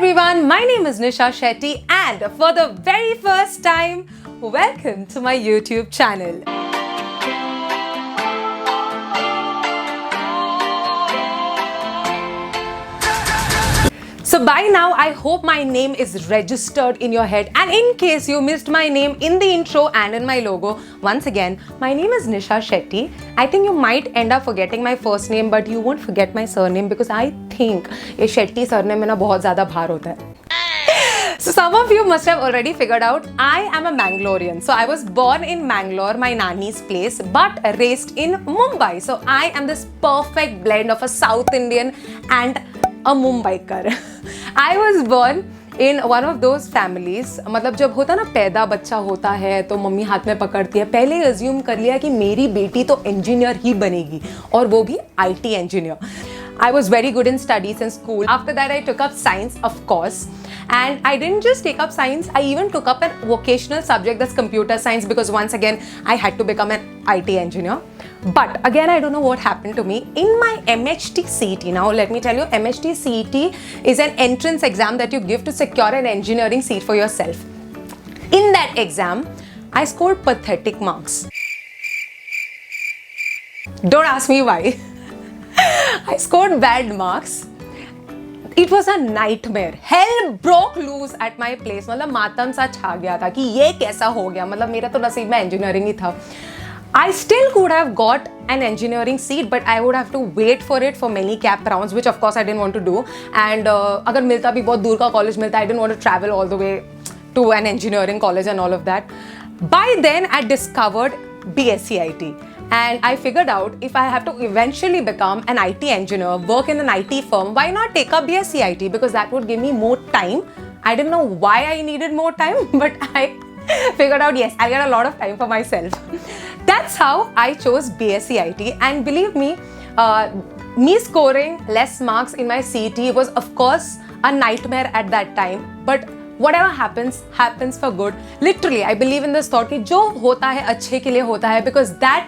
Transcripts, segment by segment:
everyone, my name is Nisha Shetty and for the very first time, welcome to my YouTube channel. So by now, I hope my name is registered in your head, and in case you missed my name in the intro and in my logo, once again, my name is Nisha Shetty. I think you might end up forgetting my first name, but you won't forget my surname because I think ये Shetty surname में ना बहुत ज़्यादा भार होता है. So some of you must have already figured out I am a Mangalorean. So I was born in Mangalore, my nanny's place, but raised in Mumbai. So I am this perfect blend of a South Indian and a Mumbaikar. I was born in one of those families. मतलब जब होता ना पैदा बच्चा होता है तो mummy हाथ में पकड़ती है, पहले अज्यूम कर लिया कि मेरी बेटी तो इंजीनियर ही बनेगी और वो भी IT engineer. I was very good in studies in school. After that I took up science, of course. And I didn't just take up science, I even took up a vocational subject, that's computer science, because once again I had to become an IT engineer. But again, I don't know what happened to me. In my MHT CET, now let me tell you, MHT CET is an entrance exam that you give to secure an engineering seat for yourself. In that exam, I scored pathetic marks. Don't ask me why. I scored bad marks. It was a nightmare. Hell broke loose at my place. मतलब मातम सा छा गया था कि ये कैसा हो गया. मतलब मेरा तो नसीब में engineering ही था. I still could have got an engineering seat, but I would have to wait for it for many cap rounds, which of course I didn't want to do. And अगर मिलता भी बहुत दूर का college मिलता, I didn't want to travel all the way to an engineering college and all of that. By then, I discovered BSc-IT. And I figured out if I have to eventually become an IT engineer, work in an IT firm, why not take up BSc-IT? Because that would give me more time. I didn't know why I needed more time, but I figured out, yes, I'll get a lot of time for myself. That's how I chose BSc-IT. And believe me, me scoring less marks in my CET was of course a nightmare at that time. But whatever happens, happens for good. Literally, I believe in this thought कि जो होता है अच्छे के लिए होता है, because that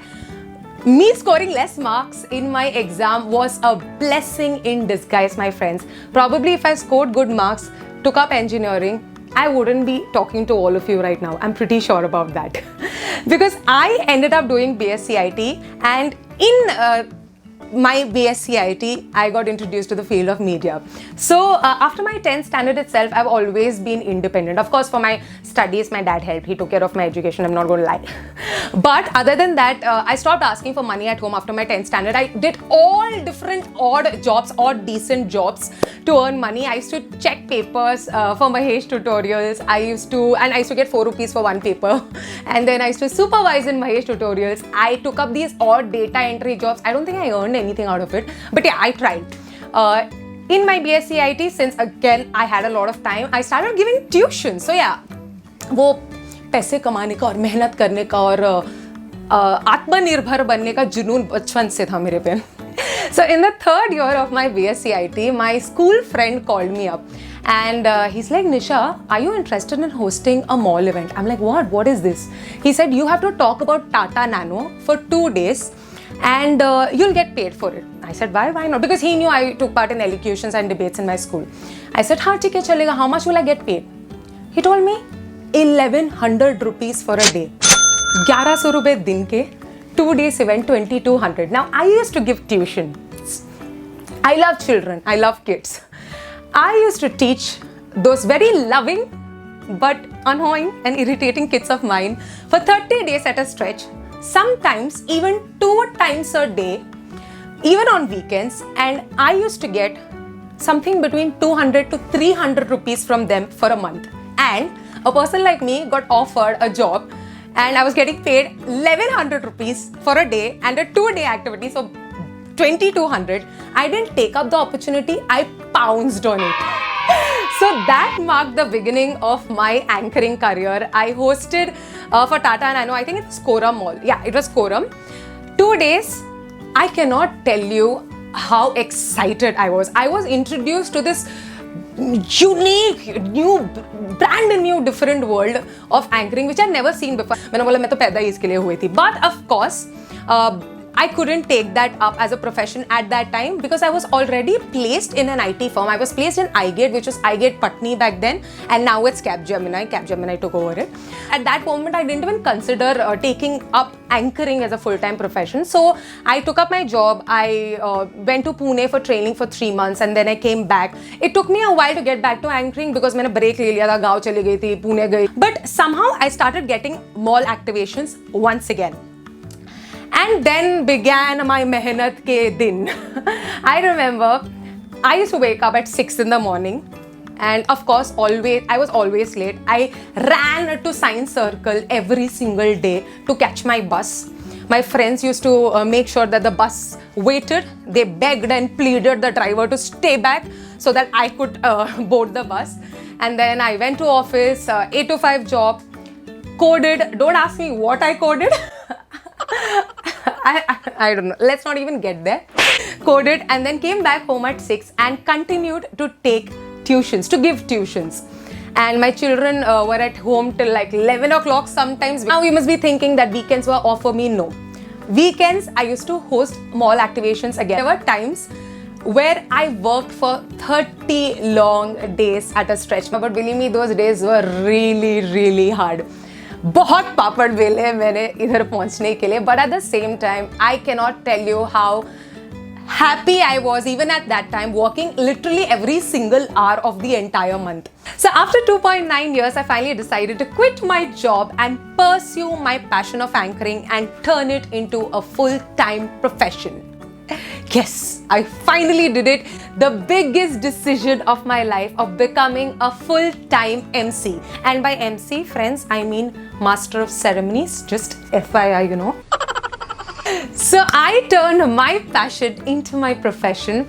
me scoring less marks in my exam was a blessing in disguise, my friends. Probably if I scored good marks, took up engineering, I wouldn't be talking to all of you right now. I'm pretty sure about that. Because I ended up doing BSc-IT, and in my BSc-IT, I got introduced to the field of media. So after my 10th standard itself, I've always been independent. Of course, for my studies, my dad helped. He took care of my education, I'm not going to lie. But other than that, I stopped asking for money at home after my 10th standard. I did all different odd jobs, odd decent jobs to earn money. I used to check papers for Mahesh tutorials. I used to get 4 rupees for one paper. And then I used to supervise in Mahesh tutorials. I took up these odd data entry jobs. I don't think I earned anything out of it, but yeah, I tried. In my BSc-IT, since again I had a lot of time, I started giving tuition. So yeah, वो पैसे कमाने का और मेहनत करने का और आत्मनिर्भर बनने का जुनून बचपन से था मेरे पे. So in the third year of my BSc-IT, my school friend called me up and he's like, Nisha, are you interested in hosting a mall event? I'm like, what? What is this? He said, you have to talk about Tata Nano for 2 days and you'll get paid for it. I said, why? Why not? Because he knew I took part in elocutions and debates in my school. I said, हाँ ठीक है चलेगा. How much will I get paid? He told me 1100 rupees for a day. 1100 रुपए दिन के 2 days event 2200. Now I used to give tuition. I love children. I love kids. I used to teach those very loving but annoying and irritating kids of mine for 30 days at a stretch. Sometimes even 2 times a day, even on weekends, and I used to get something between 200 to 300 rupees from them for a month. And a person like me got offered a job and I was getting paid 1100 rupees for a day and a 2-day activity, so 2200. I didn't take up the opportunity, I pounced on it. So that marked the beginning of my anchoring career. I hosted for Tata Nano, I think it's Coram Mall. Yeah, it was Coram. 2 days. I cannot tell you how excited I was. I was introduced to this unique, new, brand new, different world of anchoring, which I'd never seen before. मैंने बोला मैं तो पैदा ही इसके लिए हुई थी. But of course, I couldn't take that up as a profession at that time because I was already placed in an IT firm. I was placed in iGate, which was iGate Patni back then, and now it's Capgemini. Capgemini took over it. At that moment, I didn't even consider taking up anchoring as a full-time profession. So I took up my job. I went to Pune for training for 3 months, and then I came back. It took me a while to get back to anchoring because मैंने break ले लिया था, गाँव चली गई थी, पुणे गई. But somehow I started getting mall activations once again. And then began my mehnat ke din. I remember I used to wake up at 6 in the morning, and of course I was always late. I ran to Science Circle every single day to catch my bus. My friends used to make sure that the bus waited. They begged and pleaded the driver to stay back so that I could board the bus. And then I went to office, 8 to 5 job, coded. Don't ask me what I coded. I don't know. Let's not even get there. Coded and then came back home at 6 and continued to take tuitions, to give tuitions. And my children were at home till like 11 o'clock sometimes. Now you must be thinking that weekends were off for me. No. Weekends, I used to host mall activations again. There were times where I worked for 30 long days at a stretch. But believe me, those days were really, really hard. बहुत पापड़ बेले मैंने इधर पहुंचने के लिए, but at the same time I cannot tell you how happy I was even at that time, working literally every single hour of the entire month. So after 2.9 years, I finally decided to quit my job and pursue my passion of anchoring and turn it into a full-time profession. Yes, I finally did it. The biggest decision of my life of becoming a full-time MC. And by MC, friends, I mean Master of Ceremonies. Just FYI, you know. So I turned my passion into my profession.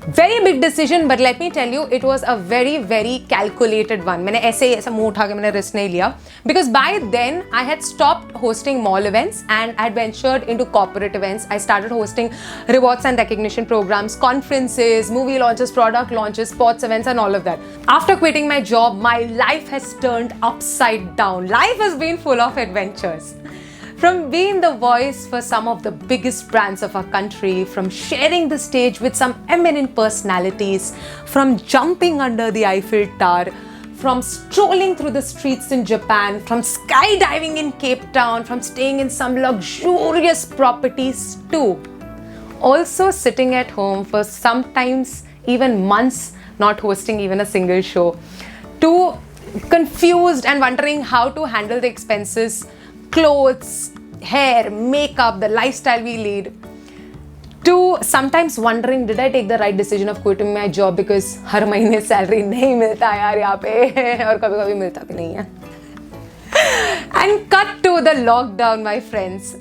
Very big decision, but let me tell you, it was a very, very calculated one. मैंने ऐसा मुंह उठा के मैंने risk नहीं लिया. Because by then, I had stopped hosting mall events and I had ventured into corporate events. I started hosting rewards and recognition programs, conferences, movie launches, product launches, sports events and all of that. After quitting my job, my life has turned upside down. Life has been full of adventures. From being the voice for some of the biggest brands of our country, from sharing the stage with some eminent personalities, from jumping under the Eiffel Tower, from strolling through the streets in Japan, from skydiving in Cape Town, from staying in some luxurious properties to also sitting at home for sometimes even months not hosting even a single show, to confused and wondering how to handle the expenses, clothes, hair, makeup, the lifestyle we lead, to sometimes wondering, did I take the right decision of quitting my job because हर महीने salary नहीं मिलता यार यहाँ पे और कभी-कभी मिलता भी नहीं है. And cut to the lockdown, my friends.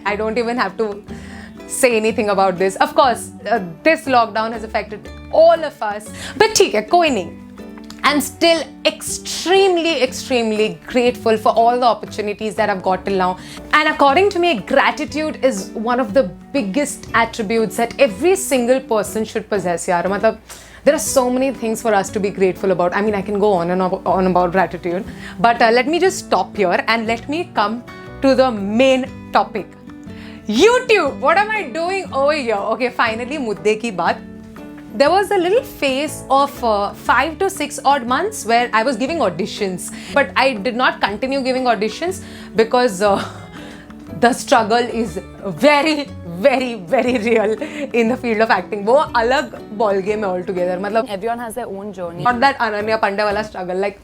I don't even have to say anything about this. Of course, this lockdown has affected all of us. But ठीक है, कोई नहीं. I'm still extremely grateful for all the opportunities that I've got till now. And according to me, gratitude is one of the biggest attributes that every single person should possess. Yaar, matlab, there are so many things for us to be grateful about. I mean, I can go on and on about gratitude. But let me just stop here and let me come to the main topic. YouTube! What am I doing over here? Okay, finally, mudde ki baat. There was a little phase of 5 to 6 odd months where I was giving auditions. But I did not continue giving auditions because the struggle is very real in the field of acting. वो अलग ball game है altogether. मतलब everyone has their own journey. Not that Ananya Pandey wala struggle. Like,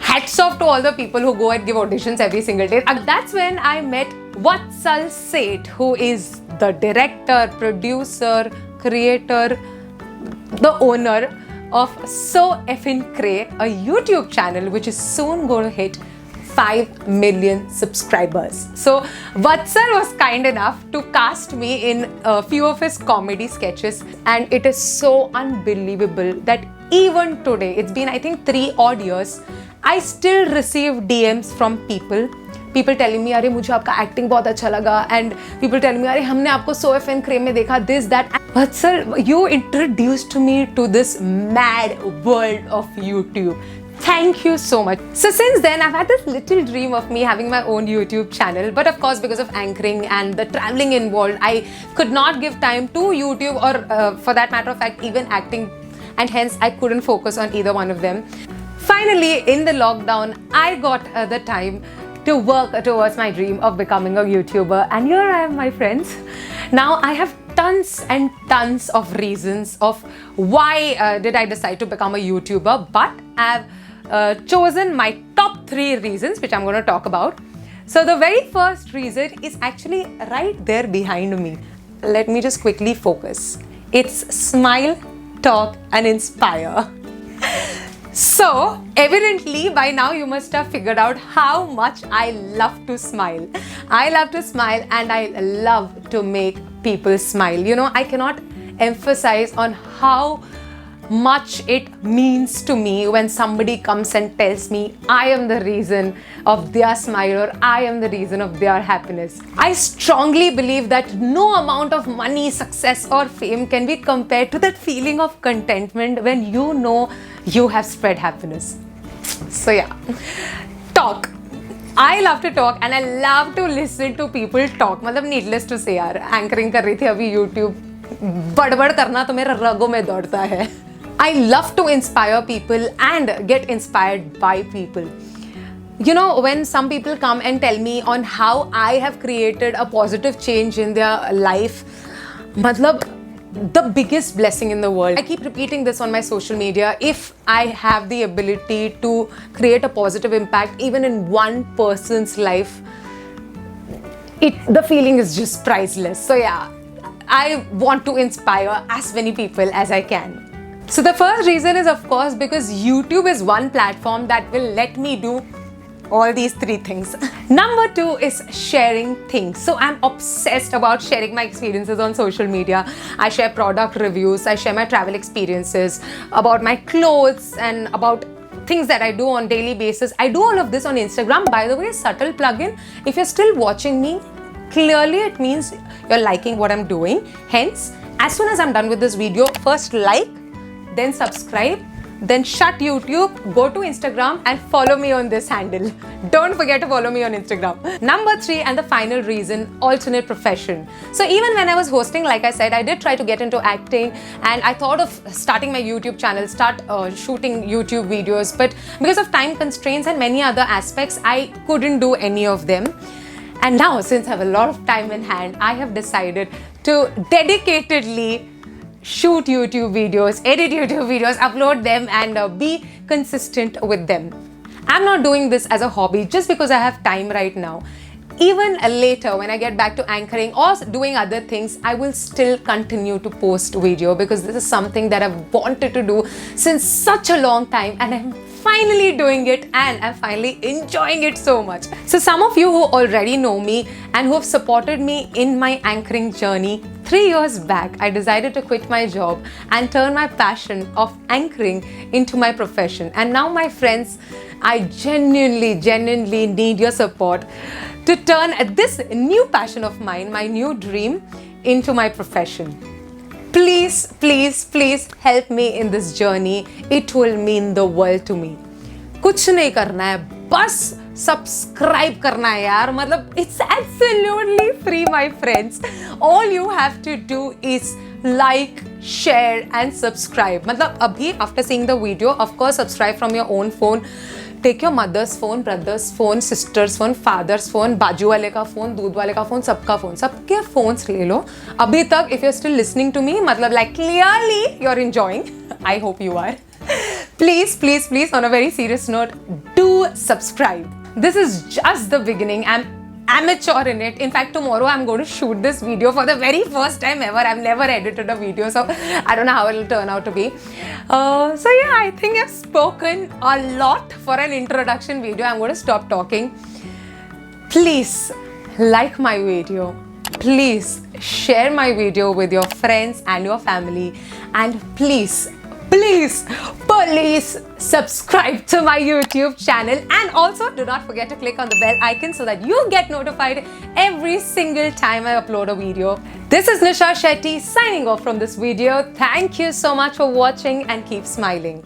hats off to all the people who go and give auditions every single day. And that's when I met Vatsal Seth, who is the director, producer, creator, the owner of So Effin' Cray, a YouTube channel which is soon going to hit 5 million subscribers. So Vatsal was kind enough to cast me in a few of his comedy sketches, and it is so unbelievable that even today, it's been I think 3 odd years, I still receive DMs from people telling me, अरे मुझे आपका acting बहुत अच्छा लगा, and people telling me, अरे हमने आपको So Effin' Cray में देखा, this, that. But sir, you introduced me to this mad world of YouTube. Thank you so much. So since then, I've had this little dream of me having my own YouTube channel. But of course, because of anchoring and the traveling involved, I could not give time to YouTube or for that matter of fact, even acting. And hence, I couldn't focus on either one of them. Finally, in the lockdown, I got the time to work towards my dream of becoming a YouTuber. And here I am, my friends. Now, I have tons and tons of reasons of why did I decide to become a YouTuber. But I've chosen my top 3 reasons, which I'm going to talk about. So the very first reason is actually right there behind me. Let me just quickly focus. It's smile, talk, and inspire. So evidently by now you must have figured out how much I love to smile. I love to smile and I love to make people smile. You know, I cannot emphasize on how much it means to me when somebody comes and tells me I am the reason of their smile or I am the reason of their happiness. I strongly believe that no amount of money, success or fame can be compared to that feeling of contentment when you know you have spread happiness. So yeah, talk. I love to talk and I love to listen to people talk. मतलब needless to say यार, anchoring कर रही थी अभी YouTube, बड़बड़ करना तो मेरे रगों में दौड़ता है. I love to inspire people and get inspired by people. You know, when some people come and tell me on how I have created a positive change in their life, matlab, the biggest blessing in the world. I keep repeating this on my social media. If I have the ability to create a positive impact even in one person's life, the feeling is just priceless. So yeah, I want to inspire as many people as I can. So the first reason is of course because YouTube is one platform that will let me do all these 3 things. Number 2 is sharing things. So I'm obsessed about sharing my experiences on social media. I share product reviews, I share my travel experiences, about my clothes and about things that I do on daily basis. I do all of this on Instagram. By the way, subtle plug-in, if you're still watching me, clearly it means you're liking what I'm doing. Hence, as soon as I'm done with this video, first like, then subscribe, then shut YouTube, go to Instagram and follow me on this handle. Don't forget to follow me on Instagram. Number 3 and the final reason, alternate profession. So even when I was hosting, like I said, I did try to get into acting and I thought of starting my YouTube channel, start shooting YouTube videos, but because of time constraints and many other aspects, I couldn't do any of them. And now, since I have a lot of time in hand, I have decided to dedicatedly shoot YouTube videos, edit YouTube videos, upload them and be consistent with them. I'm not doing this as a hobby just because I have time right now. Even later when I get back to anchoring or doing other things, I will still continue to post video because this is something that I've wanted to do since such a long time and I'm finally doing it and I'm finally enjoying it so much. So some of you who already know me and who have supported me in my anchoring journey, 3 years back, I decided to quit my job and turn my passion of anchoring into my profession. And now, my friends, I genuinely need your support to turn this new passion of mine, my new dream, into my profession. Please, please, please help me in this journey. It will mean the world to me. कुछ नहीं करना है, बस subscribe करना है यार. मतलब it's absolutely free, my friends. All you have to do is like, share and subscribe. मतलब अभी after seeing the video, of course subscribe from your own phone. Take your mother's phone, brother's phone, sister's phone, father's phone, बाजू वाले का phone, दूध वाले का phone, सबका phone, सबके phones ले लो. अभी तक if you're still listening to me, मतलब like clearly you're enjoying. I hope you are. Please, please, please, on a very serious note, do subscribe. This is just the beginning. I'm amateur in it. In fact, tomorrow I'm going to shoot this video for the very first time ever. I've never edited a video, so I don't know how it'll turn out to be. So yeah, I think I've spoken a lot for an introduction video. I'm going to stop talking. Please like my video. Please share my video with your friends and your family. And please subscribe to my YouTube channel and also do not forget to click on the bell icon so that you get notified every single time I upload a video. This is Nisha Shetty signing off from this video. Thank you so much for watching and keep smiling.